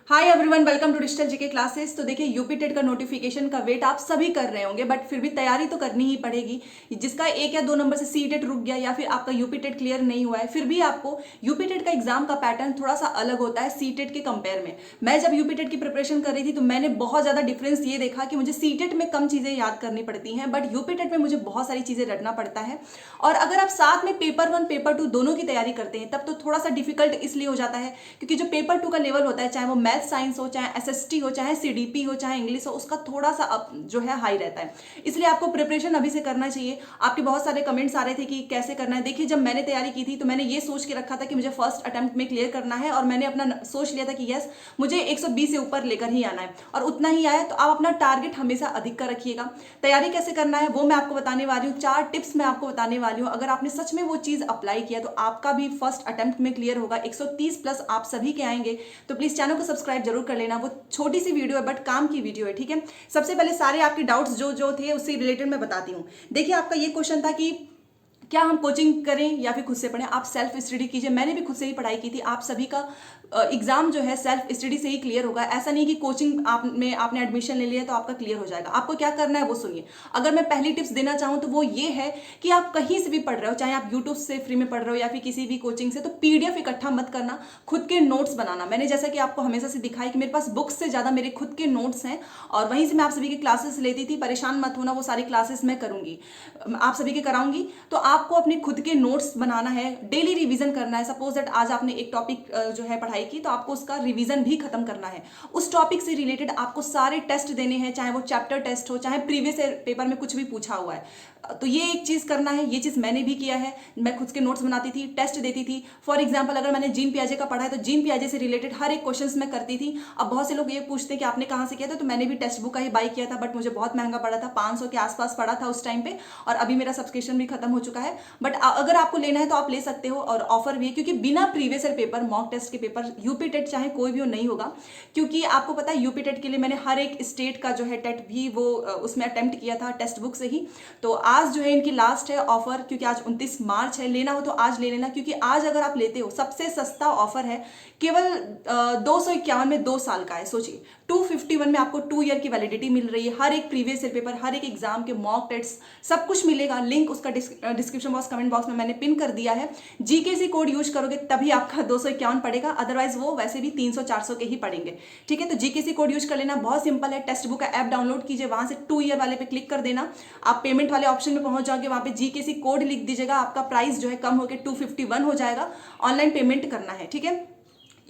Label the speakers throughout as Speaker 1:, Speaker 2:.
Speaker 1: Hi everyone, welcome to digital GK classes. तो देखिए UP TET का नोटिफिकेशन का वेट आप सभी कर रहे होंगे, बट फिर भी तैयारी तो करनी ही पड़ेगी। जिसका 1 या 2 नंबर से सी टेट रुक गया या फिर आपका यूपी टेट क्लियर नहीं हुआ है, फिर भी आपको यूपी टेट का एग्जाम का पैटर्न थोड़ा सा अलग होता है सी टेट के कंपेयर में। मैं जब यूपी टेट की प्रिपरेशन कर रही थी तो मैंने बहुत ज्यादा डिफरेंस ये देखा कि मुझे सी टेट में कम चीजें याद करनी पड़ती हैं, बट यूपी टेट में मुझे बहुत सारी चीजें रटना पड़ता है। और अगर आप साथ में पेपर 1 पेपर 2 दोनों की तैयारी करते हैं तब तो थोड़ा सा डिफिकल्ट इसलिए हो जाता है क्योंकि जो पेपर 2 का लेवल होता है, चाहे वो मैथ साइंस हो, चाहे एसएसटी हो, चाहे सीडीपी हो, चाहे इंग्लिश हो, उसका थोड़ा सा जो है हाई रहता है। इसलिए आपको प्रिपरेशन अभी से करना चाहिए। आपके बहुत सारे कमेंट्स आ रहे थे कि कैसे करना है। देखिए, जब मैंने तैयारी की थी तो मैंने ये सोच के रखा था कि मुझे फर्स्ट अटेम्प्ट में क्लियर करना है और मैंने अपना सोच लिया था कि यस, मुझे 120 से ऊपर लेकर ही आना है और उतना ही आया। तो आप अपना टारगेट हमेशा अधिक का रखिएगा। तैयारी कैसे करना है वो मैं आपको बताने वाली हूँ। 4 टिप्स मैं आपको बताने वाली हूँ। अगर आपने सच में वो चीज अप्लाई किया तो आपका भी फर्स्ट अटेम्प्ट में क्लियर होगा। 130 प्लस आप सभी के आएंगे। तो प्लीज चैनल को सब्सक्राइब जरूर कर लेना। वो छोटी सी वीडियो है बट काम की वीडियो है, ठीक है। सबसे पहले सारे आपके डाउट्स जो जो थे उससे रिलेटेड मैं बताती हूँ। देखिए, आपका ये क्वेश्चन था कि क्या हम कोचिंग करें या फिर खुद से पढ़ें। आप सेल्फ स्टडी कीजिए। मैंने भी खुद से ही पढ़ाई की थी। आप सभी का एग्जाम जो है सेल्फ स्टडी से ही क्लियर होगा। ऐसा नहीं कि कोचिंग आपने एडमिशन ले लिया तो आपका क्लियर हो जाएगा। आपको क्या करना है वो सुनिए। अगर मैं पहली टिप्स देना चाहूँ तो वो ये है कि आप कहीं से भी पढ़ रहे हो, चाहे आप यूट्यूब से फ्री में पढ़ रहे हो या फिर किसी भी कोचिंग से, तो पीडीएफ इकट्ठा मत करना, खुद के नोट्स बनाना। मैंने जैसा कि आपको हमेशा से दिखाई कि मेरे पास बुक्स से ज्यादा मेरे खुद के नोट्स हैं और वहीं से मैं आप सभी की क्लासेस लेती थी। परेशान मत होना, वो सारी क्लासेस मैं करूंगी, आप सभी के कराऊंगी। तो आपको अपने खुद के नोट्स बनाना है, डेली रिवीजन करना है। सपोज दैट आज आपने एक टॉपिक जो है पढ़ाई की तो आपको उसका रिवीजन भी खत्म करना है। उस टॉपिक से रिलेटेड आपको सारे टेस्ट देने हैं, चाहे वो चैप्टर टेस्ट हो, चाहे प्रीवियस पेपर में कुछ भी पूछा हुआ है। तो ये एक चीज करना है। ये चीज मैंने भी किया है। मैं खुद के नोट्स बनाती थी, टेस्ट देती थी। फॉर एग्जाम्पल, अगर मैंने जीन पियाजे का पढ़ा है तो जीन पियाजे से रिलेटेड हर एक क्वेश्चन मैं करती थी। अब बहुत से लोग ये पूछते हैं कि आपने कहाँ से किया था, तो मैंने भी टेक्स्ट बुक का ही बाई किया था, बट मुझे बहुत महंगा पड़ा था, 500 के आसपास पड़ा था उस टाइम पे। और अभी मेरा सब्सक्रिप्शन भी खत्म हो चुका है। बट अगर आपको लेना है तो आप ले सकते हो और ऑफर भी है, क्योंकि बिना previous year paper, mock test के पेपर यूपी टेट चाहे कोई भी हो नहीं होगा। क्योंकि आपको पता है यूपी टेट के लिए मैंने हर एक स्टेट का जो है टेट भी वो उसमें अटेम्प्ट किया था टेक्स्ट बुक से ही। तो आज जो है इनकी लास्ट है ऑफर, क्योंकि आज 29 मार्च है। लेना हो तो आज ले लेना, क्योंकि आज अगर आप लेते हो सबसे सस्ता ऑफर है। केवल 251 में 2 साल का है। सोचिए, 251 में आपको 2 ईयर की वैलिडिटी मिल रही है। हर एक प्रीवियस ईयर पेपर, हर एक एग्जाम के मॉक टेस्ट सब कुछ मिलेगा। लिंक उसका डिस्क्रिप्शन बॉक्स, कमेंट बॉक्स में मैंने पिन कर दिया है। जीकेसी कोड यूज करोगे तभी आपका 251 पड़ेगा, अदरवाइज वो वैसे भी 300-400 के ही पड़ेंगे, ठीक है। तो जीकेसी कोड यूज कर लेना, बहुत सिंपल है। टेक्स्ट बुक का ऐप डाउनलोड कीजिए, वहां से 2 ईयर वाले पे क्लिक कर देना। आप पेमेंट वाले ऑप्शन में पहुंच जाओगे, वहां पे जीकेसी कोड लिख दीजिएगा। आपका प्राइस जो है कम होकर 251 हो जाएगा। ऑनलाइन पेमेंट करना है, ठीक है।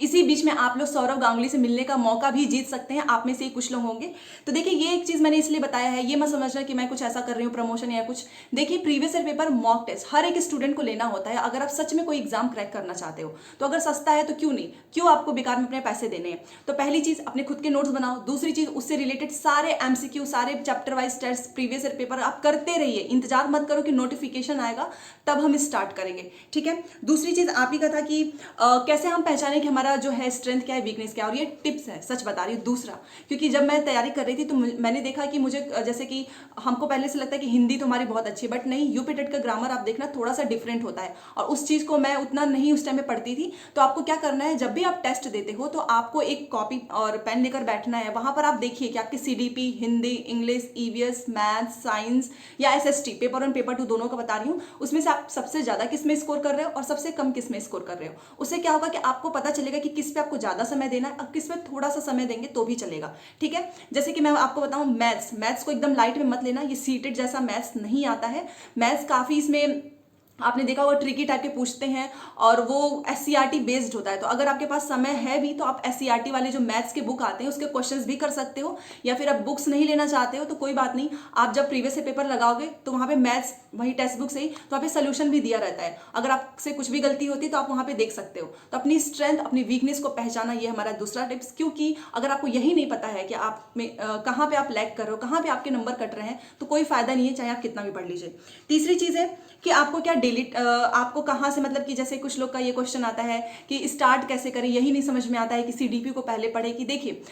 Speaker 1: इसी बीच में आप लोग सौरव गांगुली से मिलने का मौका भी जीत सकते हैं। आप में से ही कुछ लोग होंगे। तो देखिए, ये एक चीज मैंने इसलिए बताया है, ये मत समझना कि मैं कुछ ऐसा कर रही हूँ प्रमोशन या कुछ। देखिए, previous year paper mock test हर एक स्टूडेंट को लेना होता है। अगर आप सच में कोई एग्जाम क्रैक करना चाहते हो तो अगर सस्ता है तो क्यों नहीं, क्यों आपको बेकार में अपने पैसे देने हैं। तो पहली चीज, अपने खुद के नोट्स बनाओ। दूसरी चीज, उससे रिलेटेड सारे एमसीक्यू, सारे chapter wise test, previous year paper आप करते रहिए। इंतजार मत करो कि नोटिफिकेशन आएगा तब हम स्टार्ट करेंगे, ठीक है। दूसरी चीज आप ही का था कि कैसे हम पहचाने कि हमारा जो है स्ट्रेंथ क्या है, वीकनेस क्या है, और ये टिप्स है, सच बता रही हूँ। दूसरा, क्योंकि जब मैं तैयारी कर रही थी तो मैंने देखा कि मुझे जैसे कि हमको पहले से लगता है कि हिंदी तो हमारी बहुत अच्छी है, बट नहीं, यूपी टेट का ग्रामर आप देखना थोड़ा सा डिफरेंट होता है और उस चीज को मैं उतना नहीं उस टाइम में पढ़ती थी। तो आपको क्या करना है, जब भी आप टेस्ट देते हो तो आपको एक कॉपी और पेन लेकर बैठना है। वहां पर आप देखिए कि आपकी CDP, Hindi, English, EVS, math, science या एसएसटी, पेपर 1 पेपर 2 दोनों का बता रही हूँ, उसमें से आप सबसे ज्यादा किस में स्कोर कर रहे हो और सबसे कम किस में स्कोर कर रहे हो। उससे क्या होगा कि आपको पता चलेगा कि किस पे आपको ज्यादा समय देना है, अब किस में थोड़ा सा समय देंगे तो भी चलेगा, ठीक है। जैसे कि मैं आपको बताऊं, मैथ्स को एकदम लाइट में मत लेना। ये सीटेड जैसा मैथ्स नहीं आता है। मैथ्स काफी इसमें आपने देखा होगा ट्रिकी टाइप के पूछते हैं और वो एससीईआरटी बेस्ड होता है। तो अगर आपके पास समय है भी तो आप एससीईआरटी वाले जो मैथ्स के बुक आते हैं उसके क्वेश्चंस भी कर सकते हो, या फिर आप बुक्स नहीं लेना चाहते हो तो कोई बात नहीं। आप जब प्रीवियस से पेपर लगाओगे तो वहां पे मैथ्स वही टेक्स्ट बुक से ही, तो वहाँ पे सोल्यूशन भी दिया रहता है। अगर आपसे कुछ भी गलती होती है तो आप वहां पे देख सकते हो। तो अपनी स्ट्रेंथ, अपनी वीकनेस को पहचाना, ये हमारा दूसरा टिप्स। क्योंकि अगर आपको यही नहीं पता है कि आप में कहाँ पे आप लैग कर रहे हो, कहाँ पे आपके नंबर कट रहे हैं, तो कोई फायदा नहीं है चाहे आप कितना भी पढ़ लीजिए। तीसरी चीज है कि आपको क्या डेली आपको कहाँ से, मतलब कि जैसे कुछ लोग का ये क्वेश्चन आता है कि स्टार्ट कैसे करें, यही नहीं समझ में आता है कि सीडीपी को पहले पढ़े। कि देखिए,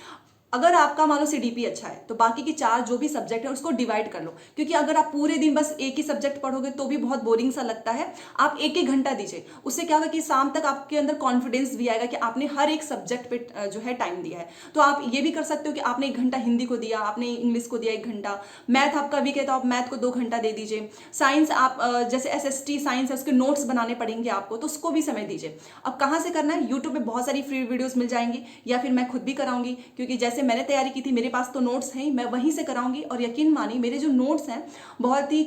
Speaker 1: अगर आपका मान लो सीडीपी अच्छा है तो बाकी की 4 जो भी सब्जेक्ट है उसको डिवाइड कर लो, क्योंकि अगर आप पूरे दिन बस एक ही सब्जेक्ट पढ़ोगे तो भी बहुत बोरिंग सा लगता है। आप एक एक घंटा दीजिए, उससे क्या होगा कि शाम तक आपके अंदर कॉन्फिडेंस भी आएगा कि आपने हर एक सब्जेक्ट पे जो है टाइम दिया है। तो आप ये भी कर सकते हो कि आपने 1 घंटा हिंदी को दिया, आपने इंग्लिश को दिया 1 घंटा, मैथ आपका वीक है तो आप मैथ को 2 घंटा दे दीजिए। साइंस आप जैसे एसएसटी साइंस है उसके नोट्स बनाने पड़ेंगे आपको, तो उसको भी समय दीजिए। अब कहाँ से करना है, यूट्यूब पे बहुत सारी फ्री वीडियोस मिल जाएंगी, या फिर मैं खुद भी कराऊंगी, क्योंकि जैसे मैंने तैयारी की थी मेरे पास तो नोट्स हैं, मैं वहीं से कराऊंगी। और यकीन मानिए मेरे जो नोट्स हैं बहुत ही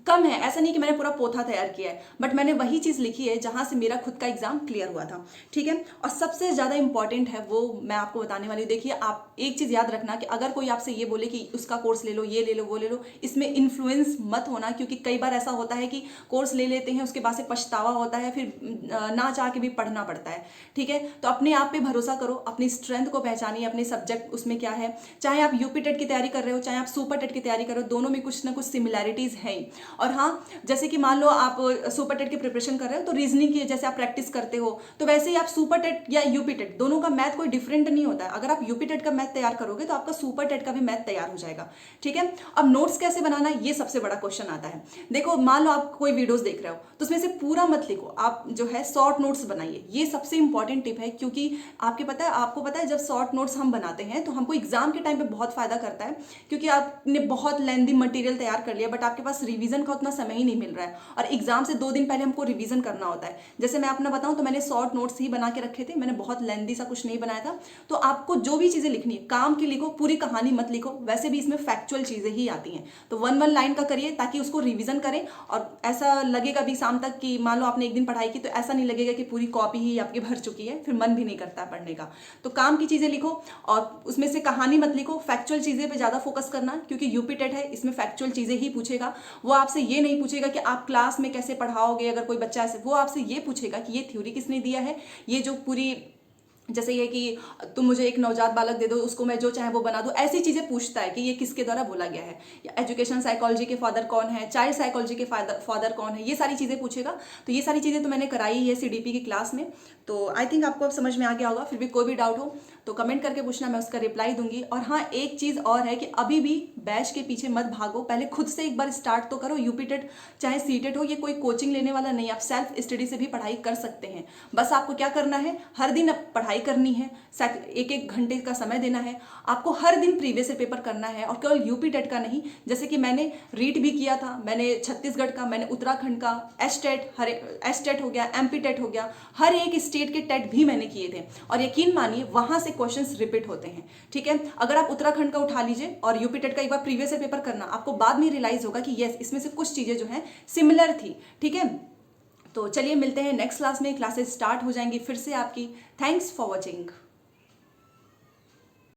Speaker 1: कम है, ऐसा नहीं कि मैंने पूरा पोथा तैयार किया है, बट मैंने वही चीज़ लिखी है जहां से मेरा खुद का एग्जाम क्लियर हुआ था। ठीक है, और सबसे ज़्यादा इंपॉर्टेंट है वो मैं आपको बताने वाली हूँ। देखिए, आप एक चीज़ याद रखना कि अगर कोई आपसे ये बोले कि उसका कोर्स ले लो, ये ले लो, वो ले लो, इसमें इन्फ्लुएंस मत होना, क्योंकि कई बार ऐसा होता है कि कोर्स ले लेते हैं, उसके बाद से पछतावा होता है, फिर ना चाह के भी पढ़ना पड़ता है। ठीक है, तो अपने आप पे भरोसा करो, अपनी स्ट्रेंथ को पहचानिए, अपने सब्जेक्ट उसमें क्या है। चाहे आप यूपी टेट की तैयारी कर रहे हो, चाहे आप सुपर टेट की तैयारी कर रहे हो, दोनों में कुछ ना कुछ सिमिलैरिटीज है। और हाँ, जैसे कि मान लो आप सुपर टेट की प्रिपरेशन कर रहे हो तो रीजनिंग की जैसे आप प्रैक्टिस करते हो, तो वैसे ही आप सुपर टेट या यूपी टेट दोनों का मैथ कोई डिफरेंट नहीं होता है। अगर आप यूपी टेट का मैथ तैयार करोगे तो आपका सुपर टेट का भी मैथ तैयार हो जाएगा। ठीक है, अब नोट्स कैसे बनाना है, ये सबसे बड़ा क्वेश्चन आता है। देखो, मान लो आप कोई वीडियोस देख रहे हो तो उसमें से पूरा मत लिखो, आप जो है शॉर्ट नोट्स बनाइए। ये सबसे इंपॉर्टेंट टिप है, क्योंकि आपको पता है जब शॉर्ट नोट्स हम बनाते हैं तो हमको एग्जाम के टाइम पे बहुत फायदा करता है, क्योंकि आपने बहुत लेंदी मटेरियल तैयार कर लिया बट आपके पास रिवीजन का उतना समय ही नहीं मिल रहा है, और एग्जाम से 2 दिन पहले हमको रिवीजन करना होता है। जैसे मैं अपना बताऊं तो मैंने शॉर्ट नोट्स ही बना के रखे थे, मैंने बहुत लेंदी सा कुछ नहीं बनाया था। तो आपको जो भी चीजें लिखनी है काम की लिखो, पूरी कहानी मत लिखो, वैसे भी इसमें फैक्चुअल चीजें ही आती हैं। तो 1 लाइन का करिए ताकि उसको रिवीजन करें, और ऐसा लगेगा भी शाम तक कि मान लो आपने एक दिन पढ़ाई की तो ऐसा नहीं लगेगा कि पूरी कॉपी ही आपकी भर चुकी है, फिर मन भी नहीं करता पढ़ने का। तो काम की चीजें लिखो, और उसमें से कहानी मत लिखो, फैक्चुअल चीजें पे ज्यादा फोकस करना, क्योंकि यूपी टेट है, इसमें फैक्चुअल चीजें ही पूछेगा। वो आपसे ये नहीं पूछेगा कि आप क्लास में कैसे पढ़ाओगे, अगर कोई बच्चा ऐसे, वो आपसे ये पूछेगा कि ये थ्योरी किसने दिया है, ये जो पूरी जैसे ये कि तुम मुझे एक नवजात बालक दे दो, उसको मैं जो चाहे वो बना दूं, ऐसी चीजें पूछता है कि ये किसके द्वारा बोला गया है, या एजुकेशन साइकोलॉजी के फादर कौन है, चाइल्ड साइकोलॉजी के फादर कौन है, ये सारी चीजें पूछेगा। तो ये सारी चीजें तो मैंने कराई है सीडीपी की क्लास में, तो आई थिंक आपको अब समझ में आ गया होगा। फिर भी कोई भी डाउट हो तो कमेंट करके पूछना, मैं उसका रिप्लाई दूंगी। और हाँ, एक चीज और है कि अभी भी बैच के पीछे मत भागो, पहले खुद से एक बार स्टार्ट तो करो। यूपी टेट चाहे सी टेट हो, ये कोई कोचिंग लेने वाला नहीं, आप सेल्फ स्टडी से भी पढ़ाई कर सकते हैं। बस आपको क्या करना है, हर दिन पढ़ाई करनी है, 1-1 घंटे का समय देना है आपको, हर दिन प्रीवियस पेपर करना है, और केवल यूपी टेट का नहीं। जैसे कि मैंने रीट भी किया था, मैंने छत्तीसगढ़ का, मैंने उत्तराखंड का, एस टेट हो गया, एमपी टेट हो गया, हर एक स्टेट के टेट भी मैंने किए थे, और यकीन मानिए वहां से क्वेश्चंस रिपीट होते हैं। ठीक है, अगर आप उत्तराखंड का उठा लीजिए और यूपी टेट का एक बार प्रीवियस पेपर करना, आपको बाद में रियलाइज होगा कि यस, इसमें से कुछ चीजें जो है सिमिलर थी। ठीक है, तो चलिए मिलते हैं नेक्स्ट क्लास में, क्लासेस स्टार्ट हो जाएंगी फिर से आपकी। Thanks for watching.